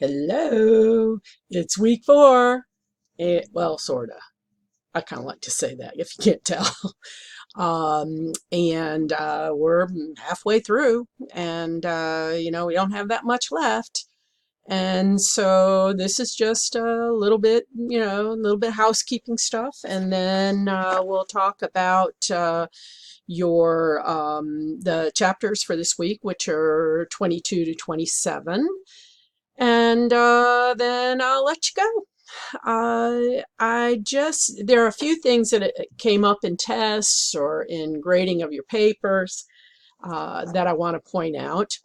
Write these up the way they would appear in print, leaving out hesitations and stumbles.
Hello, it's week 4. Well, sorta. I kind of like to say that if you can't tell. And we're halfway through, and we don't have that much left. And so this is just a little bit, a little bit housekeeping stuff, and then we'll talk about your the chapters for this week, which are 22 to 27. And then I'll let you go. There are a few things that came up in tests or in grading of your papers that I want to point out.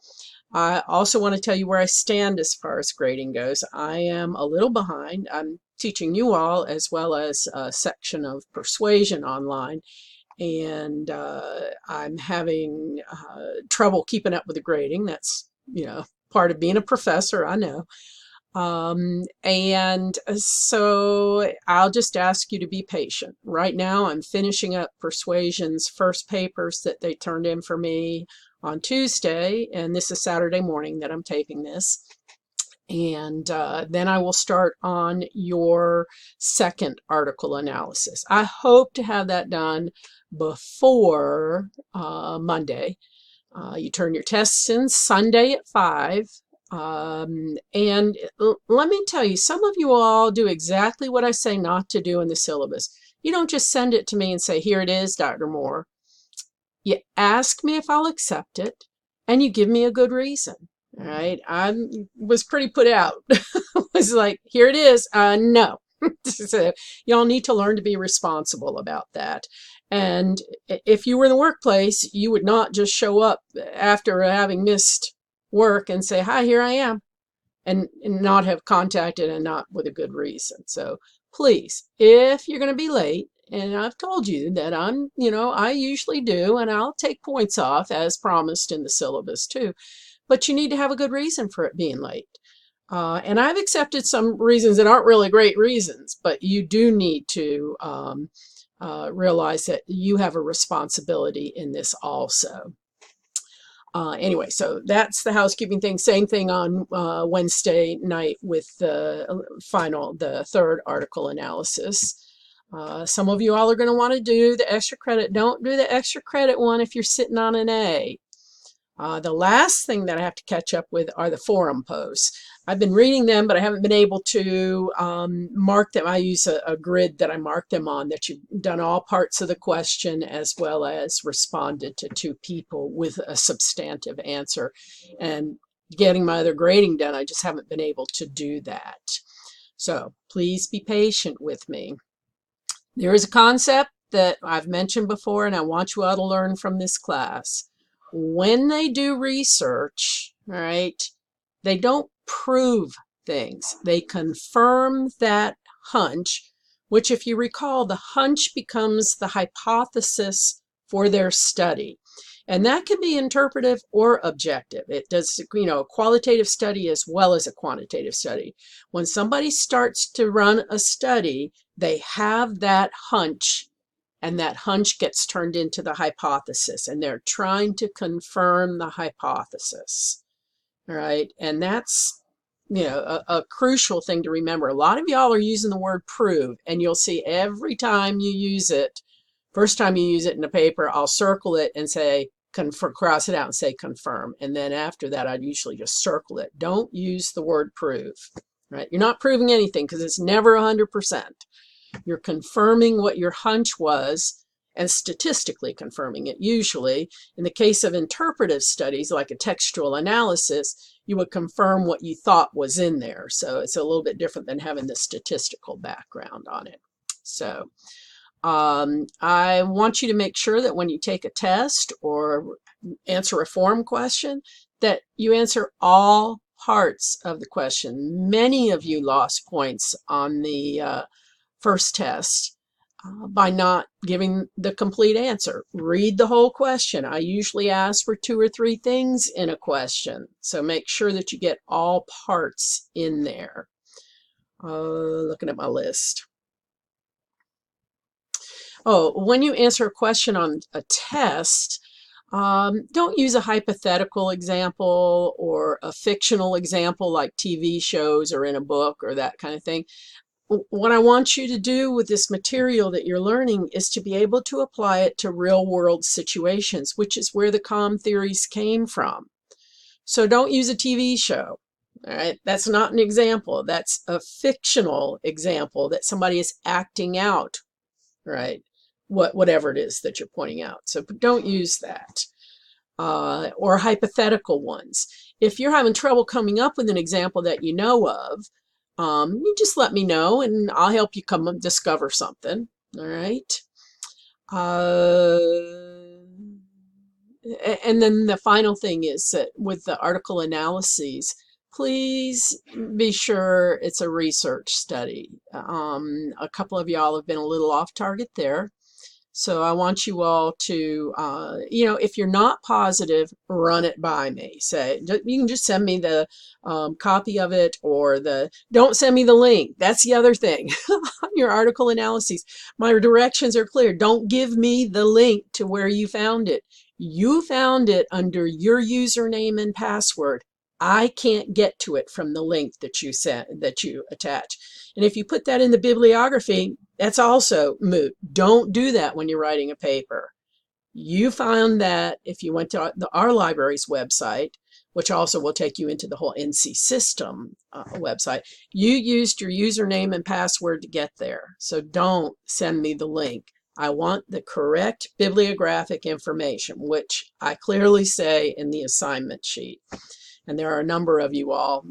I also want to tell you where I stand as far as grading goes. I am a little behind. I'm teaching you all as well as a section of persuasion online, and I'm having trouble keeping up with the grading. That's, part of being a professor, I know. And so I'll just ask you to be patient. Right now, I'm finishing up Persuasion's first papers that they turned in for me on Tuesday, and this is Saturday morning that I'm taping this. And then I will start on your second article analysis. I hope to have that done before Monday. You turn your tests in Sunday at 5. And let me tell you, some of you all do exactly what I say not to do in the syllabus. You don't just send it to me and say, here it is, Dr. Moore. You ask me if I'll accept it, and you give me a good reason. All right. I was pretty put out. Was like, here it is. No. So y'all need to learn to be responsible about that. And if you were in the workplace, you would not just show up after having missed work and say, hi, here I am, and not have contacted and not with a good reason. So please, if you're going to be late, and I've told you that I usually do, and I'll take points off as promised in the syllabus too, but you need to have a good reason for it being late. And I've accepted some reasons that aren't really great reasons, but you do need to realize that you have a responsibility in this also. Anyway, so that's the housekeeping thing. Same thing on Wednesday night with the third article analysis. Some of you all are going to want to do the extra credit. Don't do the extra credit one if you're sitting on an A. The last thing that I have to catch up with are the forum posts. I've been reading them, but I haven't been able to mark them. I use a grid that I mark them on, that you've done all parts of the question as well as responded to 2 people with a substantive answer. And getting my other grading done, I just haven't been able to do that. So please be patient with me. There is a concept that I've mentioned before, and I want you all to learn from this class. When they do research, all right, they don't prove things. They confirm that hunch, which, if you recall, the hunch becomes the hypothesis for their study. And that can be interpretive or objective. It does, a qualitative study as well as a quantitative study. When somebody starts to run a study, they have that hunch, and that hunch gets turned into the hypothesis, and they're trying to confirm the hypothesis. All right, and that's a crucial thing to remember. A lot of y'all are using the word prove, and you'll see every time you use it, first time you use it in a paper, I'll circle it and say cross it out and say confirm, and then after that I'd usually just circle it. Don't use the word prove. Right, you're not proving anything because it's never 100%. You're confirming what your hunch was, and statistically confirming it. Usually, in the case of interpretive studies like a textual analysis, you would confirm what you thought was in there. So it's a little bit different than having the statistical background on it. So I want you to make sure that when you take a test or answer a forum question, that you answer all parts of the question. Many of you lost points on the first test by not giving the complete answer. Read the whole question. I usually ask for 2 or 3 things in a question, so make sure that you get all parts in there. Looking at my list. Oh, when you answer a question on a test, Don't use a hypothetical example or a fictional example like TV shows or in a book or that kind of thing. What I want you to do with this material that you're learning is to be able to apply it to real world situations, which is where the COM theories came from. So don't use a TV show. All right, that's not an example. That's a fictional example that somebody is acting out, right? Whatever it is that you're pointing out. So don't use that. Or hypothetical ones. If you're having trouble coming up with an example that you know of, you just let me know and I'll help you come discover something. All right. Uh, and then the final thing is that with the article analyses, please be sure it's a research study. A couple of y'all have been a little off target there. So I want you all to, if you're not positive, run it by me. Say, you can just send me the copy of it or don't send me the link. That's the other thing on your article analyses. My directions are clear. Don't give me the link to where you found it. You found it under your username and password. I can't get to it from the link that you sent, that you attach. And if you put that in the bibliography, that's also moot. Don't do that when you're writing a paper. You found that if you went to our library's website, which also will take you into the whole NC system website, you used your username and password to get there. So don't send me the link. I want the correct bibliographic information, which I clearly say in the assignment sheet. And there are a number of you all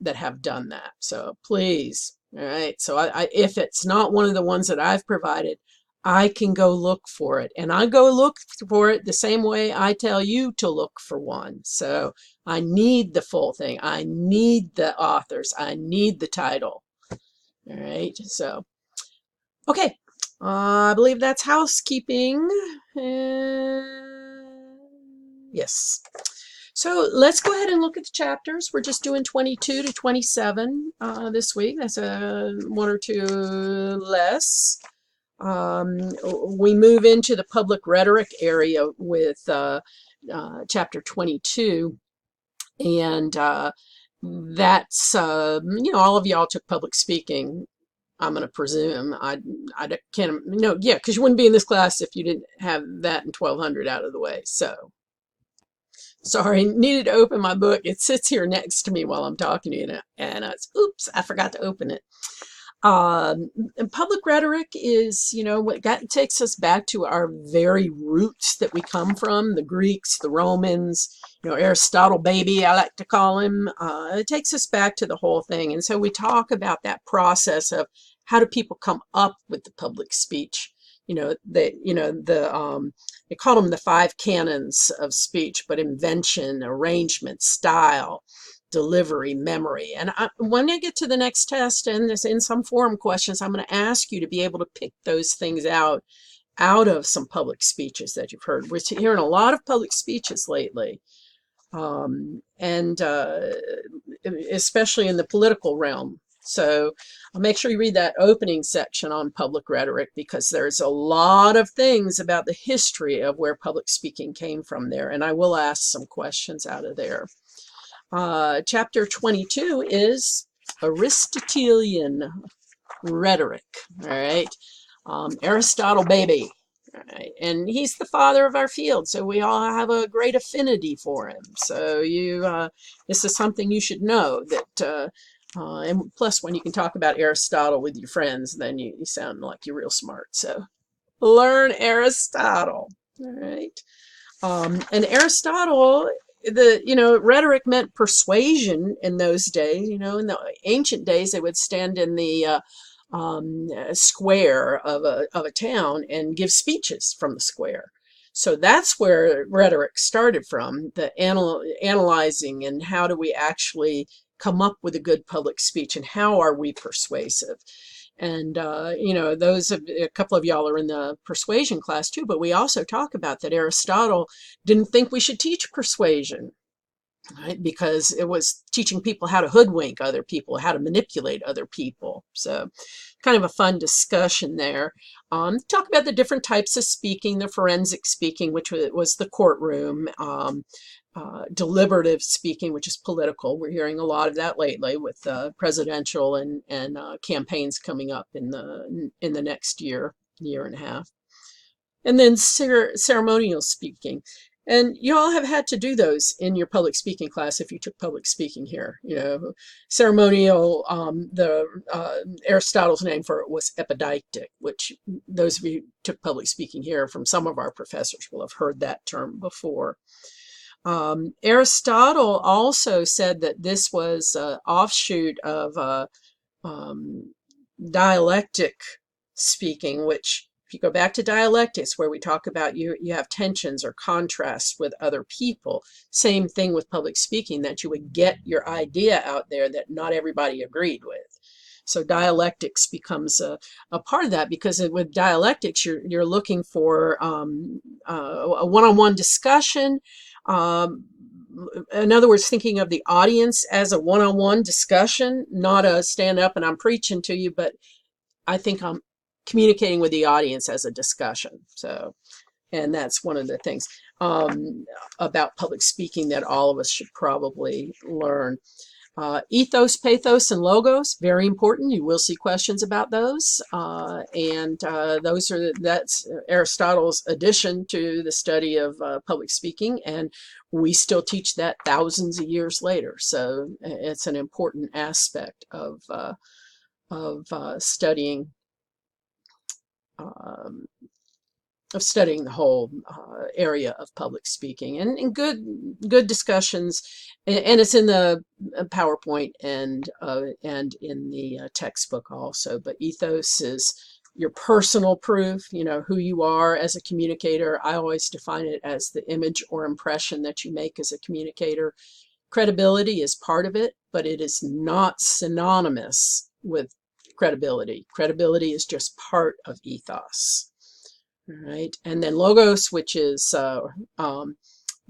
that have done that. So please, all right. So if it's not one of the ones that I've provided, I can go look for it. And I go look for it the same way I tell you to look for one. So I need the full thing. I need the authors. I need the title. All right. So, okay. I believe that's housekeeping. Yes. So let's go ahead and look at the chapters. We're just doing 22 to 27 this week. That's one or two less. We move into the public rhetoric area with chapter 22. And that's, all of y'all took public speaking, I'm going to presume. I can't, no, yeah, because you wouldn't be in this class if you didn't have that in 1200 out of the way. So. Sorry, needed to open my book. It sits here next to me while I'm talking to you, and oops, I forgot to open it. And public rhetoric is, what takes us back to our very roots that we come from, the Greeks, the Romans, Aristotle baby, I like to call him. It takes us back to the whole thing. And so we talk about that process of how do people come up with the public speech. They call them the 5 canons of speech, but invention, arrangement, style, delivery, memory. And when I get to the next test and this in some forum questions, I'm going to ask you to be able to pick those things out of some public speeches that you've heard. We're hearing a lot of public speeches lately, and especially in the political realm. So I'll make sure you read that opening section on public rhetoric, because there's a lot of things about the history of where public speaking came from there. And I will ask some questions out of there. Chapter 22 is Aristotelian rhetoric. All right. Aristotle baby. All right. And he's the father of our field, so we all have a great affinity for him. So this is something you should know, that and plus, when you can talk about Aristotle with your friends, then you sound like you're real smart. So learn Aristotle. All right. And Aristotle, rhetoric meant persuasion in those days. In the ancient days, they would stand in the square of a town and give speeches from the square. So that's where rhetoric started from, the analyzing and how do we actually come up with a good public speech and how are we persuasive. And, a couple of y'all are in the persuasion class too, but we also talk about that Aristotle didn't think we should teach persuasion. right? Because it was teaching people how to hoodwink other people, how to manipulate other people. So kind of a fun discussion there. Talk about the different types of speaking, the forensic speaking, which was the courtroom, deliberative speaking, which is political. We're hearing a lot of that lately with presidential and campaigns coming up in the next year and a half. And then ceremonial speaking. And you all have had to do those in your public speaking class if you took public speaking here. You know, ceremonial, Aristotle's name for it was epideictic, which those of you who took public speaking here from some of our professors will have heard that term before. Aristotle also said that this was an offshoot of dialectic speaking, which if you go back to dialectics, where we talk about you have tensions or contrasts with other people, same thing with public speaking, that you would get your idea out there that not everybody agreed with. So dialectics becomes a part of that, because with dialectics, you're looking for a one-on-one discussion. In other words, thinking of the audience as a one-on-one discussion, not a stand up and I'm preaching to you, but I think I'm communicating with the audience as a discussion. So, and that's one of the things about public speaking that all of us should probably learn. Ethos, pathos, and logos, very important. You will see questions about those. That's Aristotle's addition to the study of public speaking, and we still teach that thousands of years later. So it's an important aspect of studying the whole area of public speaking, and good discussions, and it's in the PowerPoint and in the textbook also. But ethos is your personal proof, you know, who you are as a communicator. I always define it as the image or impression that you make as a communicator. Credibility is part of it, but it is not synonymous with credibility. Credibility is just part of ethos. All right, and then logos, which is the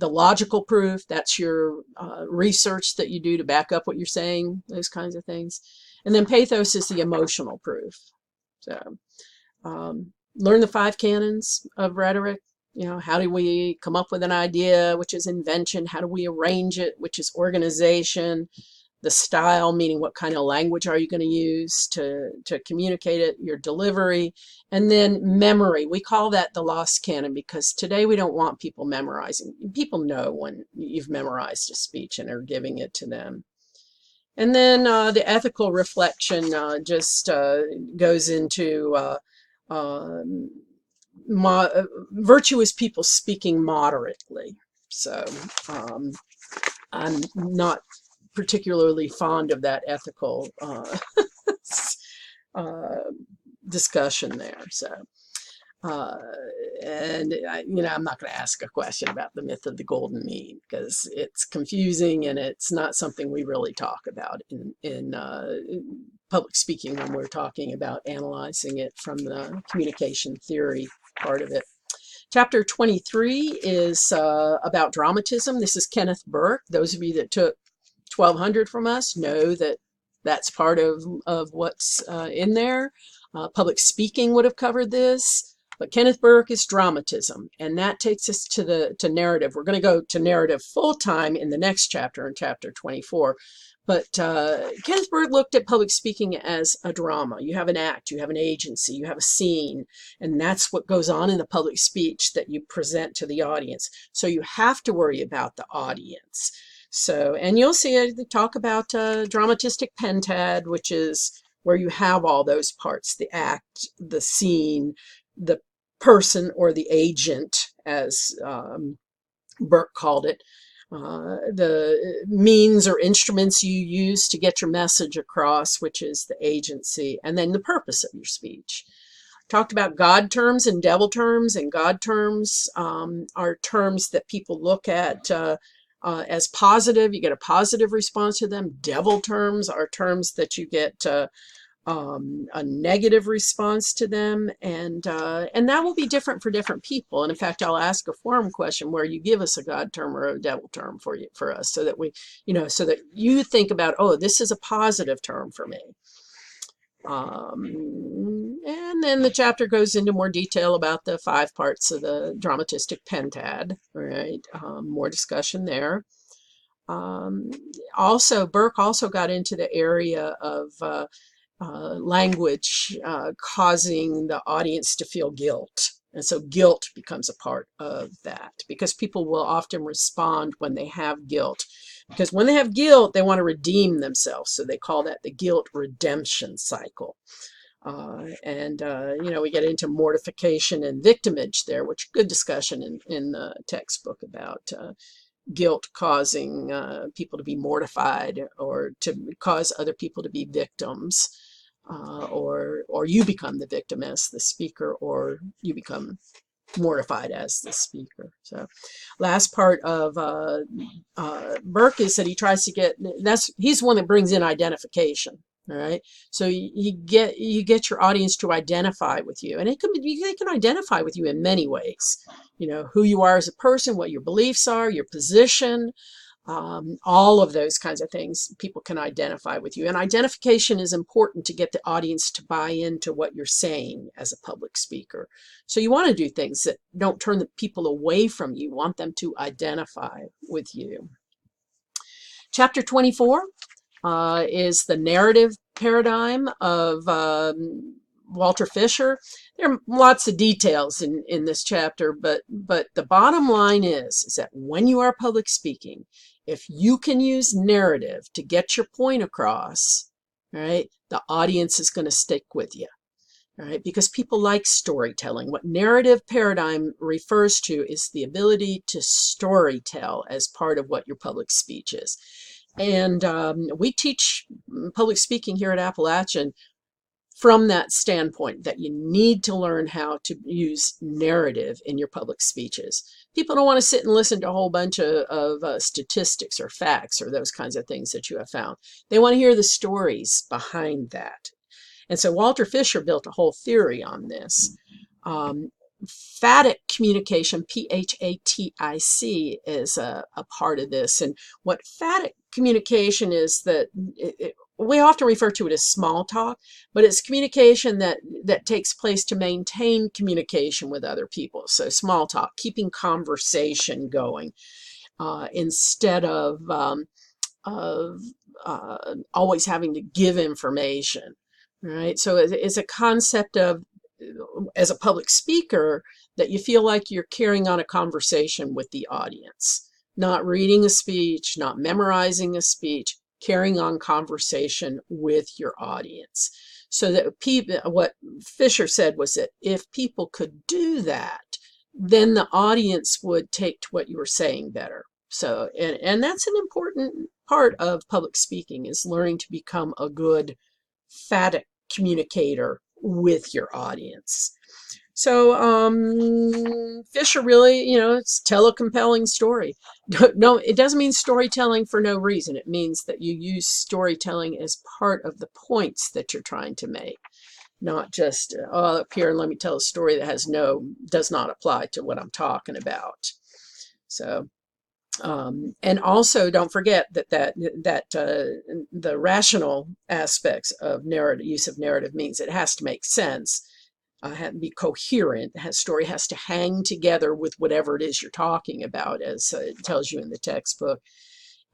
logical proof. That's your research that you do to back up what you're saying, those kinds of things. And then pathos is the emotional proof. So learn the 5 canons of rhetoric. You know, how do we come up with an idea, which is invention? How do we arrange it, which is organization? The style, meaning what kind of language are you going to use to communicate it, your delivery, and then memory. We call that the lost canon, because today we don't want people memorizing. People know when you've memorized a speech and are giving it to them. And then the ethical reflection just goes into virtuous people speaking moderately. So I'm not particularly fond of that ethical discussion there. So, and I'm not going to ask a question about the myth of the golden mean, because it's confusing and it's not something we really talk about in public speaking when we're talking about analyzing it from the communication theory part of it. Chapter 23 is about dramatism. This is Kenneth Burke. Those of you that took 1200 from us know that that's part of what's in there. Public speaking would have covered this, but Kenneth Burke is dramatism, and that takes us to narrative. We're going to go to narrative full time in the next chapter, in chapter 24. But Kenneth Burke looked at public speaking as a drama. You have an act, you have an agency, you have a scene, and that's what goes on in the public speech that you present to the audience. So you have to worry about the audience. So, and you'll see they talk about dramatistic pentad, which is where you have all those parts: the act, the scene, the person or the agent, as Burke called it, the means or instruments you use to get your message across, which is the agency, and then the purpose of your speech. Talked about God terms and devil terms, and God terms are terms that people look at as positive. You get a positive response to them. Devil terms are terms that you get a negative response to them, and that will be different for different people. And in fact, I'll ask a forum question where you give us a God term or a devil term for us, so that we, so that you think about, oh, this is a positive term for me. And then the chapter goes into more detail about the 5 parts of the dramatistic pentad, right? More discussion there. Also, Burke also got into the area of language causing the audience to feel guilt. And so guilt becomes a part of that, because people will often respond when they have guilt. Because when they have guilt, they want to redeem themselves. So they call that the guilt redemption cycle. We get into mortification and victimage there, which good discussion in the textbook about guilt causing people to be mortified, or to cause other people to be victims, or you become the victim as the speaker, or you become mortified as the speaker. So last part of Burke is that he tries to get, he's the one that brings in identification. All right, so you get your audience to identify with you, and they can identify with you in many ways. Who you are as a person, what your beliefs are, your position, all of those kinds of things. People can identify with you, and identification is important to get the audience to buy into what you're saying as a public speaker. So you want to do things that don't turn the people away from you. You want them to identify with you. Chapter 24 is the narrative paradigm of Walter Fisher. There are lots of details in this chapter, but the bottom line is that when you are public speaking, if you can use narrative to get your point across, right, the audience is going to stick with you. All right, because people like storytelling. What narrative paradigm refers to is the ability to storytell as part of what your public speech is. And we teach public speaking here at Appalachian from that standpoint, that you need to learn how to use narrative in your public speeches. People don't want to sit and listen to a whole bunch of statistics or facts or those kinds of things that you have found. They want to hear the stories behind that. And so Walter Fisher built a whole theory on this. Phatic communication, P-H-A-T-I-C, is a part of this. And what phatic communication is, that we often refer to it as small talk, but it's communication that takes place to maintain communication with other people. So small talk, keeping conversation going, instead of always having to give information. Right? So it's a concept of, as a public speaker, that you feel like you're carrying on a conversation with the audience, not reading a speech, not memorizing a speech, carrying on conversation with your audience. So that what Fisher said was that if people could do that, then the audience would take to what you were saying better. So, and that's an important part of public speaking, is learning to become a good phatic communicator with your audience. So Fisher really, it's tell a compelling story. No, it doesn't mean storytelling for no reason. It means that you use storytelling as part of the points that you're trying to make, not just up here and let me tell a story that does not apply to what I'm talking about. So. And also, don't forget that the rational aspects of use of narrative means it has to make sense, have to be coherent. The story has to hang together with whatever it is you're talking about, as it tells you in the textbook.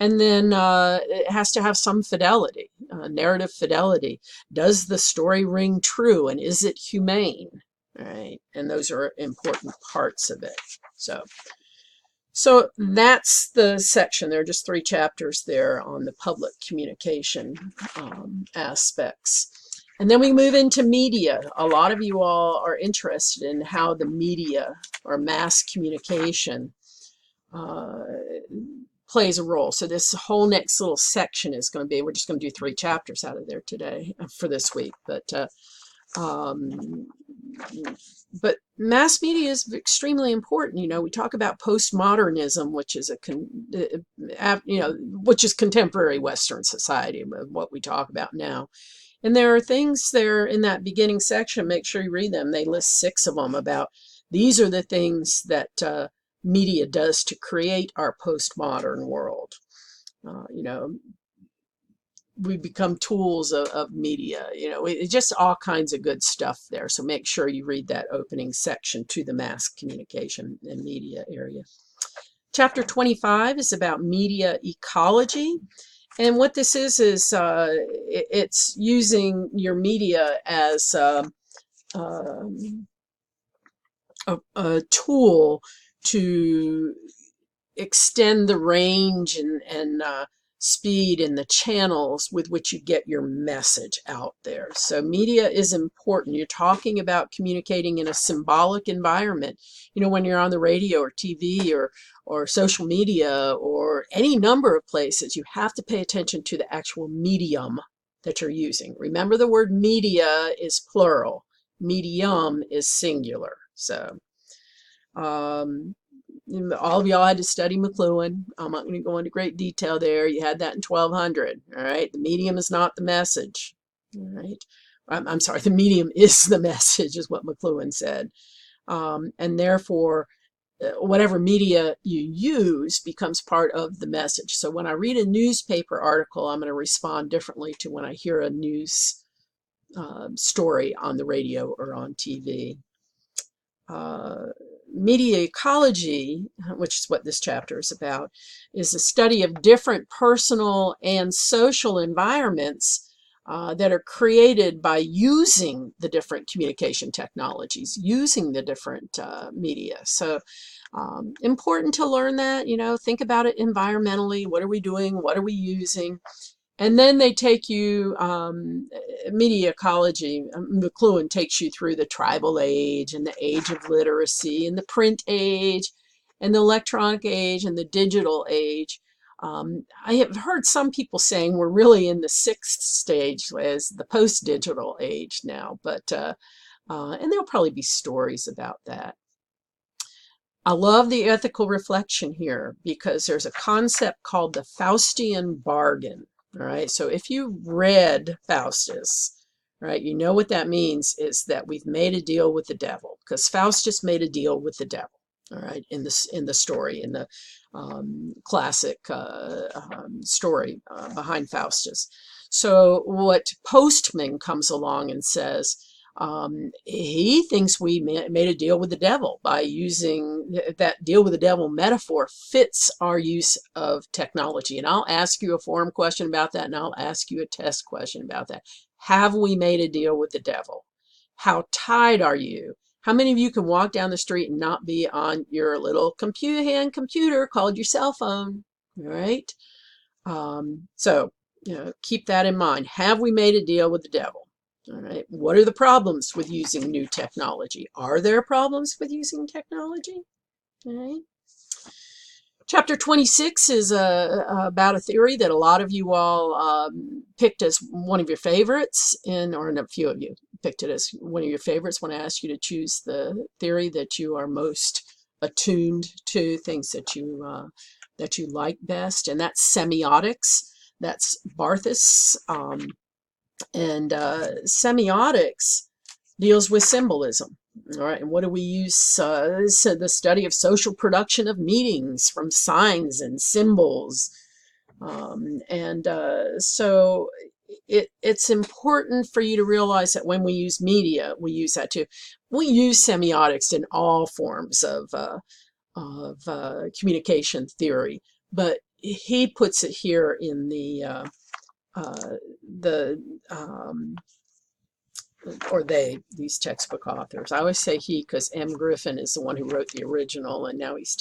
And then it has to have some fidelity, narrative fidelity. Does the story ring true, and is it humane? Right? And those are important parts of it. So that's the section. There are just 3 chapters there on the public communication aspects. And then we move into media. A lot of you all are interested in how the media or mass communication plays a role. So this whole next little section is going to be, we're just going to do 3 chapters out of there today for this week. But mass media is extremely important. We talk about postmodernism, which is which is contemporary Western society, what we talk about now. And there are things there in that beginning section, make sure you read them. They list 6 of them about these are the things that media does to create our postmodern world. You know, we become tools of media. You know, it's just all kinds of good stuff there. So make sure you read that opening section to the mass communication and media area. Chapter 25 is about media ecology. And what this is it's using your media as a tool to extend the range and speed and the channels with which you get your message out there. So media is important. You're talking about communicating in a symbolic environment. You know, when you're on the radio or TV or social media or any number of places, you have to pay attention to the actual medium that you're using. Remember, the word media is plural. Medium is singular. So all of y'all had to study McLuhan. I'm not going to go into great detail there. You had that in 1200. All right. The medium is not the message. All right. I'm sorry. The medium is the message, is what McLuhan said. And therefore, whatever media you use becomes part of the message. So when I read a newspaper article, I'm going to respond differently to when I hear a news story on the radio or on TV. Media ecology, which is what this chapter is about, is a study of different personal and social environments that are created by using the different communication technologies, using the different media. So important to learn that, you know, think about it environmentally. What are we doing? What are we using? And then they take you, media ecology, McLuhan takes you through the tribal age and the age of literacy and the print age and the electronic age and the digital age. I have heard some people saying we're really in the 6th stage as the post-digital age now, but and there'll probably be stories about that. I love the ethical reflection here because there's a concept called the Faustian bargain. All right, so if you read Faustus, right, you know what that means is that we've made a deal with the devil, because Faustus made a deal with the devil. All right, in the story, in the classic story behind Faustus. So what Postman comes along and says, he thinks we made a deal with the devil by using that deal with the devil metaphor fits our use of technology. And I'll ask you a forum question about that, and I'll ask you a test question about that. Have we made a deal with the devil? How tied are you? How many of you can walk down the street and not be on your little computer called your cell phone? All right. So, you know, keep that in mind. Have we made a deal with the devil? All right. What are the problems with using new technology? Are there problems with using technology? All right. Chapter 26 is about a theory that a lot of you all picked as one of your favorites, or a few of you picked it as one of your favorites when I asked you to choose the theory that you are most attuned to, things that you like best, and that's semiotics. That's Barthes. And semiotics deals with symbolism. All right, and what do we use? So the study of social production of meanings from signs and symbols. So it's important for you to realize that when we use media, we use that too. We use semiotics in all forms of communication theory, but he puts it here in these textbook authors. I always say he because M. Griffin is the one who wrote the original, and now he's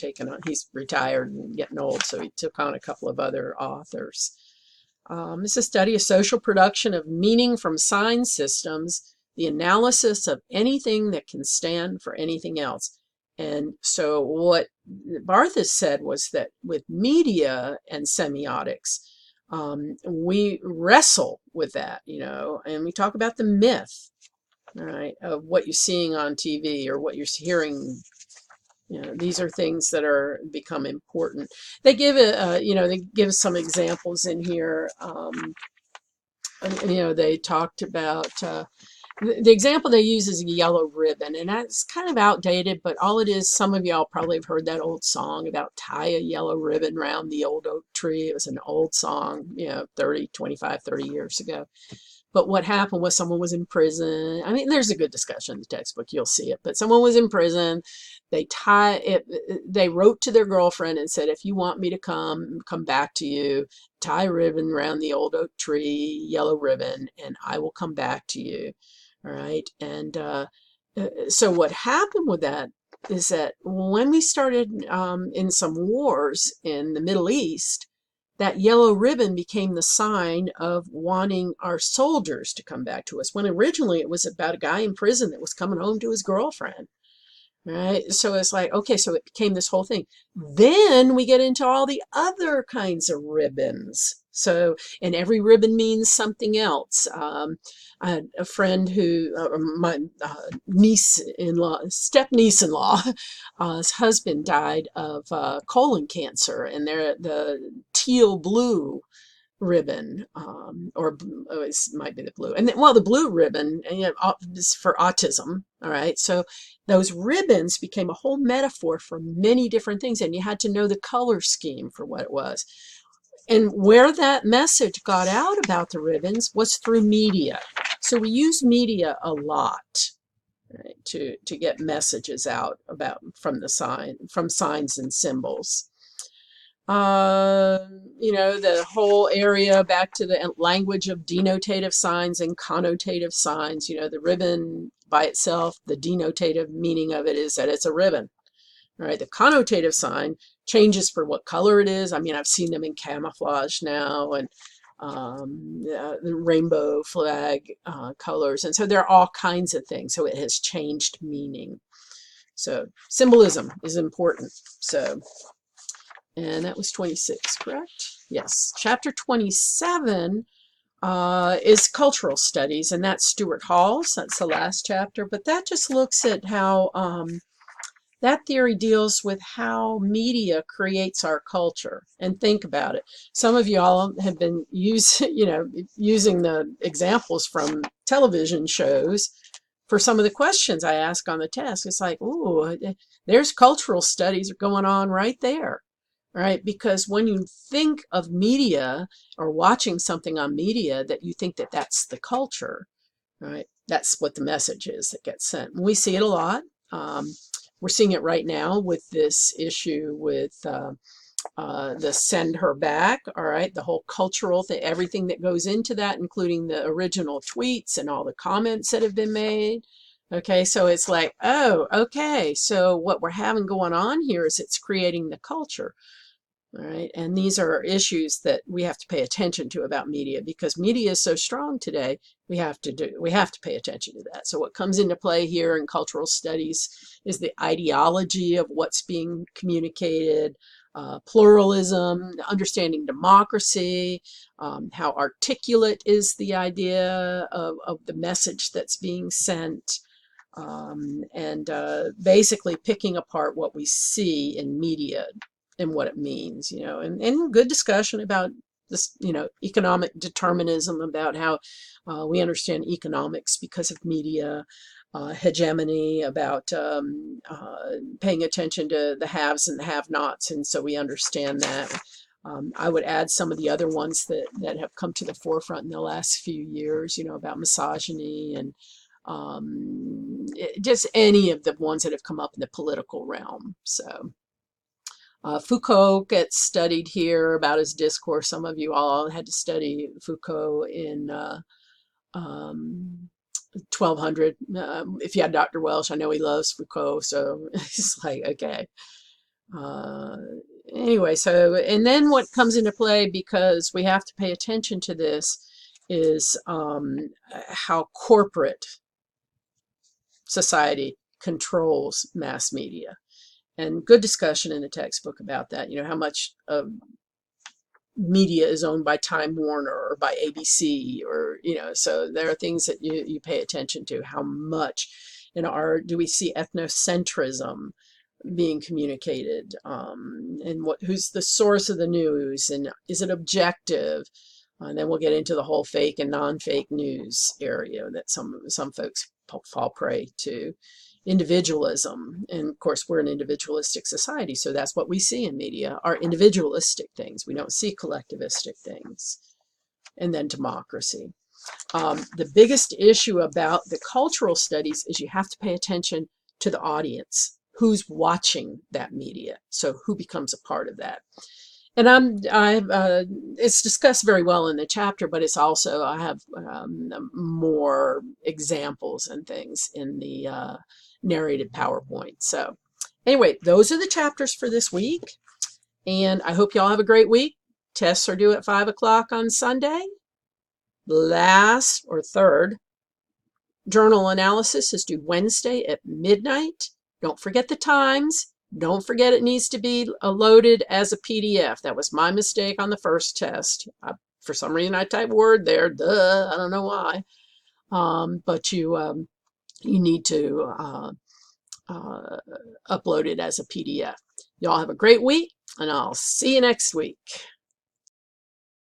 retired and getting old, so he took on a couple of other authors. It's a study of social production of meaning from sign systems, the analysis of anything that can stand for anything else. And so what Barthes said was that with media and semiotics, we wrestle with that, you know, and we talk about the myth, all right, of what you're seeing on TV or what you're hearing. You know, these are things that are become important. They give they give some examples in here they talked about the example they use is a yellow ribbon, and that's kind of outdated, but all it is, some of y'all probably have heard that old song about tie a yellow ribbon round the old oak tree. It was an old song, 30, 25, 30 years ago. But what happened was someone was in prison. I mean, there's a good discussion in the textbook. You'll see it. But someone was in prison. They wrote to their girlfriend and said, if you want me to come back to you, tie a ribbon around the old oak tree, yellow ribbon, and I will come back to you. All right. And so what happened with that is that when we started in some wars in the Middle East, that yellow ribbon became the sign of wanting our soldiers to come back to us, when originally it was about a guy in prison that was coming home to his girlfriend. Right? So it's like, okay, so it became this whole thing. Then we get into all the other kinds of ribbons. So, and every ribbon means something else. I had a friend who, my niece-in-law, step-niece-in-law, his husband died of colon cancer, and they're the teal blue ribbon, it might be the blue, and then, well, the blue ribbon, is for autism. All right, so those ribbons became a whole metaphor for many different things, and you had to know the color scheme for what it was. And where that message got out about the ribbons was through media. So we use media a lot, right, to get messages out about from signs and symbols. The whole area back to the language of denotative signs and connotative signs. The ribbon by itself, the denotative meaning of it is that it's a ribbon. All right, the connotative sign changes for what color it is. I mean, I've seen them in camouflage now, and the rainbow flag colors. And so there are all kinds of things. So it has changed meaning. So symbolism is important. So, and that was 26, correct? Yes. Chapter 27 is cultural studies, and that's Stuart Hall's. That's the last chapter. But that just looks at how that theory deals with how media creates our culture. And think about it. Some of y'all have been using the examples from television shows for some of the questions I ask on the test. It's like, ooh, there's cultural studies going on right there. Right? Because when you think of media or watching something on media, that you think that that's the culture, right? That's what the message is that gets sent. We see it a lot. We're seeing it right now with this issue with the send her back, all right? The whole cultural thing, everything that goes into that, including the original tweets and all the comments that have been made. Okay, so it's like, oh, okay, so what we're having going on here is it's creating the culture. All right, and these are issues that we have to pay attention to about media, because media is so strong today. We have to pay attention to that. So what comes into play here in cultural studies is the ideology of what's being communicated, pluralism, understanding democracy, how articulate is the idea of the message that's being sent, and basically picking apart what we see in media and what it means, and good discussion about this, economic determinism, about how we understand economics because of media, hegemony, about paying attention to the haves and the have-nots, and so we understand that. I would add some of the other ones that have come to the forefront in the last few years, about misogyny and just any of the ones that have come up in the political realm. So. Foucault gets studied here about his discourse. Some of you all had to study Foucault in 1200. If you had Dr. Welsh, I know he loves Foucault, so it's like, okay. Anyway, so, and then what comes into play, because we have to pay attention to this, is how corporate society controls mass media. And good discussion in the textbook about that, how much of media is owned by Time Warner or by ABC, or, so there are things that you pay attention to. How much do we see ethnocentrism being communicated, and who's the source of the news, and is it objective? And then we'll get into the whole fake and non-fake news area that some folks fall prey to. Individualism, and of course we're an individualistic society, so that's what we see in media are individualistic things. We don't see collectivistic things. And then democracy. The biggest issue about the cultural studies is you have to pay attention to the audience, who's watching that media, so who becomes a part of that. And it's discussed very well in the chapter, but it's also, I have more examples and things in the narrated PowerPoint. So anyway, those are the chapters for this week. And I hope y'all have a great week. Tests are due at 5 o'clock on Sunday. Last or third journal analysis is due Wednesday at midnight. Don't forget the times. Don't forget it needs to be loaded as a PDF. That was my mistake on the first test. For some reason I typed Word there. Duh, I don't know why. But you need to upload it as a PDF. Y'all have a great week, and I'll see you next week.